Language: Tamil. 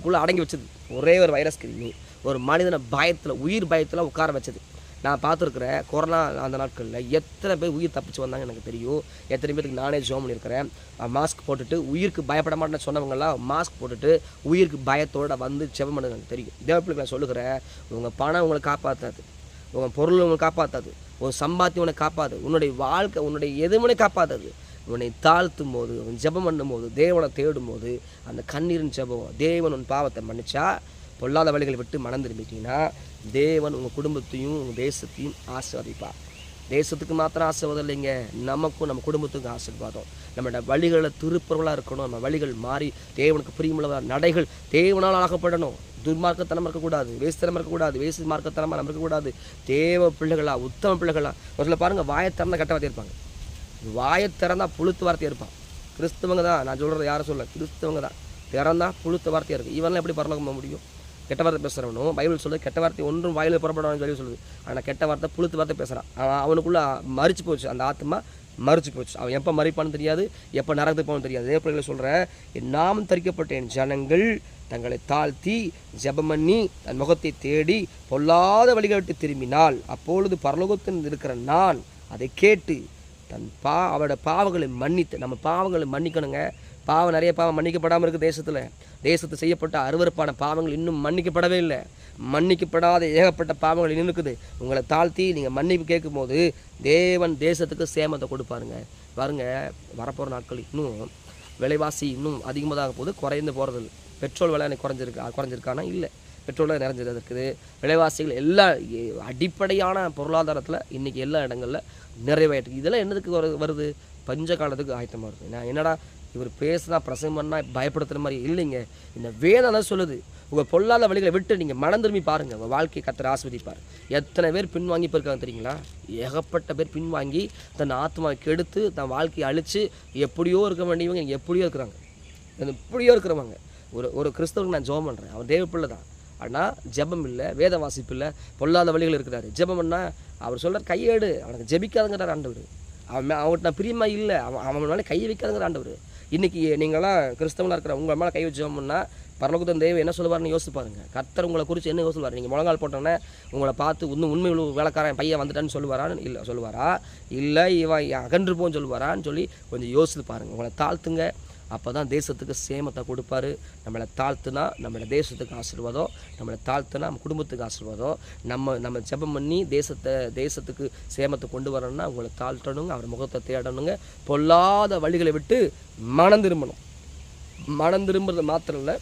குள்ளே அடங்கி வச்சது ஒரே ஒரு வைரஸ் கிருமி, ஒரு மனிதனை பயத்தில், உயிர் பயத்தில் உட்கார வச்சது. நான் பார்த்துருக்குறேன் கொரோனா அந்த நாட்களில் எத்தனை பேர் உயிர் தப்பிச்சு வந்தாங்க எனக்கு தெரியும். எத்தனை பேருக்கு நானே ஜோம் பண்ணியிருக்கிறேன். மாஸ்க் போட்டுட்டு உயிருக்கு பயப்பட மாட்டேன்னு சொன்னவங்களாம் மாஸ்க் போட்டுட்டு உயிருக்கு பயத்தோடு வந்து ஜெபம் பண்ணது எனக்கு தெரியும். தேவப்பிள்ளைக்கு நான் சொல்லுகிறேன், உங்கள் பணம் உங்களை காப்பாற்றாது, உங்கள் பொருள் உங்களை காப்பாற்றாது, உன் சம்பாத்தியம் உன்னை காப்பாது, உன்னுடைய வாழ்க்கை உன்னுடைய எதுவுமே காப்பாற்றாது. உன்னை தாழ்த்தும் போது, உன் ஜெபம் பண்ணும் போது, தேவனை தேடும் போது, அந்த கண்ணீரின் ஜெபம் தேவன் உன் பாவத்தை மன்னிச்சா, பொல்லாத வழிகளை விட்டு மனம் திரும்பிட்டீங்கன்னா தேவன் உங்கள் குடும்பத்தையும் உங்கள் தேசத்தையும் ஆசீர்வதிப்பார். தேசத்துக்கு மாத்திரம் ஆசீர்வாதம் இல்லைங்க, நமக்கும் நம்ம குடும்பத்துக்கும் ஆசீர்வாதம். நம்மளோட வழிகளில் திருப்பவர்களாக இருக்கணும். நம்ம வழிகள் மாறி தேவனுக்கு பிரியமுள்ள நடைகள் தேவனால் ஆகப்படணும். துர்மார்க்கத்தனம் இருக்கக்கூடாது, வேஸ்தனம் இருக்கக்கூடாது, வேஸ்ட் மார்க்கத்தனமாக நம்ம இருக்கக்கூடாது. தேவ பிள்ளைகளா, உத்தம பிள்ளைகளா. முதல்ல பாருங்கள், வாயத்திறந்தா கெட்ட வார்த்தை இருப்பாங்க, வாயத்திறந்தா புழுத்து வார்த்தை இருப்பான். கிறிஸ்தவங்க தான், நான் சொல்கிறது யாரும் சொல்ல, கிறிஸ்தவங்க தான் திறந்தா புழுத்த வார்த்தையாக இருக்குது. இவெல்லாம் எப்படி பரலோகம் போக முடியும்? கெட்ட வார்த்தை பேசுகிறவனும் பைபிள் சொல்லுது கெட்ட வார்த்தை ஒன்றும் வாயில் புறப்படணும்னு சொல்லி சொல்லுது. ஆனால் கெட்ட வார்த்தை புழுத்து வார்த்தை பேசுகிறான். அவனுக்குள்ளே மறிச்சு போச்சு, அந்த ஆத்மா மறிச்சு போச்சு. அவன் எப்போ மறிப்பான்னு தெரியாது, எப்போ நரகத்துக்கு போகணும்னு தெரியாது. அதே பிள்ளைகளை சொல்கிறேன், என் நாமம் தரிக்கப்பட்ட என் ஜனங்கள் தங்களை தாழ்த்தி ஜெபம் பண்ணி தன் முகத்தை தேடி பொல்லாத வழிகளை விட்டு திரும்பினால் அப்பொழுது பரலோகத்தில் இருக்கிற நான் அதை கேட்டு அவரோட பாவங்களை மன்னித்து, நம்ம பாவங்களை மன்னிக்கணுங்க. பாவம் நிறைய பாவம் மன்னிக்கப்படாமல் இருக்குது தேசத்தில் செய்யப்பட்ட அருவருப்பான பாவங்கள் இன்னும் மன்னிக்கப்படவே இல்லை. மன்னிக்கப்படாத ஏகப்பட்ட பாவங்கள் இன்னும் இருக்குது. உங்களை தாழ்த்தி நீங்கள் மன்னிப்பு கேட்கும்போது தேவன் தேசத்துக்கு சேமத்தை கொடுப்பாருங்க. பாருங்க, வரப்போகிற நாட்கள் இன்னும் விலைவாசி இன்னும் அதிகமாக தான் போகுது, குறைந்து போகிறது இல்லை. பெட்ரோல் விலை குறைஞ்சிருக்கானா? இல்லை, பெட்ரோலில் நிறைஞ்சது இருக்குது. விலைவாசிகள் எல்லா அடிப்படையான பொருளாதாரத்தில் இன்றைக்கி எல்லா இடங்களில் நிறைவேற்று. இதெல்லாம் என்னதுக்கு வருது? பஞ்ச காலத்துக்கு ஆயத்தமாக இருக்குது. நான் என்னடா இவர் பேசுனா பிரசங்கம் பண்ணால் பயப்படுத்துகிற மாதிரி இல்லைங்க. இந்த வேதம் தான் சொல்லுது, உங்கள் பொல்லாத வழிகளை விட்டு நீங்கள் மனம் திரும்பி பாருங்கள், உங்கள் வாழ்க்கையை கர்த்தர் ஆசீர்வதிப்பார். எத்தனை பேர் பின்வாங்கி போயிருக்காங்க தெரியுங்களா? ஏகப்பட்ட பேர் பின்வாங்கி தன் ஆத்மாவை கெடுத்து தன் வாழ்க்கையை அழித்து எப்படியோ இருக்க வேண்டியவங்க எப்படியோ இருக்கிறவங்க. ஒரு கிறிஸ்தவனுக்கு நான் ஜெபம் பண்ணுறேன், அவன் தேவ பிள்ளை தான். ஆனால் ஜெபம் இல்லை, வேத வாசிப்பு இல்லை, பொல்லாத வழிகள் இருக்கிறாரு. ஜெபம் பண்ணால் அவர் சொல்கிறார் கையேடு, அவனுக்கு ஜெபிக்காதுங்கிறார் ஆண்டவர். அவன்கிட்ட நான் பிரியமாக இல்லை, அவன் மேலே கை வைக்காதுங்கிற ஆண்டவர். இன்றைக்கி நீங்களாம் கிறிஸ்தவனாக இருக்கிற உங்கள் மேலே கை வச்சோம்னா பரலோகத்தின் தேவன் என்ன சொல்லுவார்னு யோசிச்சு பாருங்கள். கர்த்தர் உங்களை குறித்து என்ன யோசிப்பார்? நீங்கள் முழங்கால் போட்டோன்னே உங்களை பார்த்து இன்னும் உண்மை வேலைக்காரன் பையன் வந்துட்டான்னு சொல்லுவாரான்னு இல்லை சொல்லுவாரா? இல்லை இவன் அகன்று போன்னு சொல்லுவாரான்னு சொல்லி கொஞ்சம் யோசித்து பாருங்கள். உங்களை தாழ்த்துங்க, அப்போ தான் தேசத்துக்கு சேமத்தை கொடுப்பாரு. நம்மளை தாழ்த்துனா நம்மளோட தேசத்துக்கு ஆசீர்வாதம், நம்மளை தாழ்த்துனா நம்ம குடும்பத்துக்கு ஆசீர்வாதம். நம்ம ஜெபம் பண்ணி தேசத்துக்கு சேமத்தை கொண்டு வரணும்னா உங்களை தாழ்த்தணுங்க, அவர் முகத்தை தேடணுங்க, பொல்லாத வழிகளை விட்டு மனம் திரும்பணும். மனம் திரும்புறது மாத்திரம் இல்லை,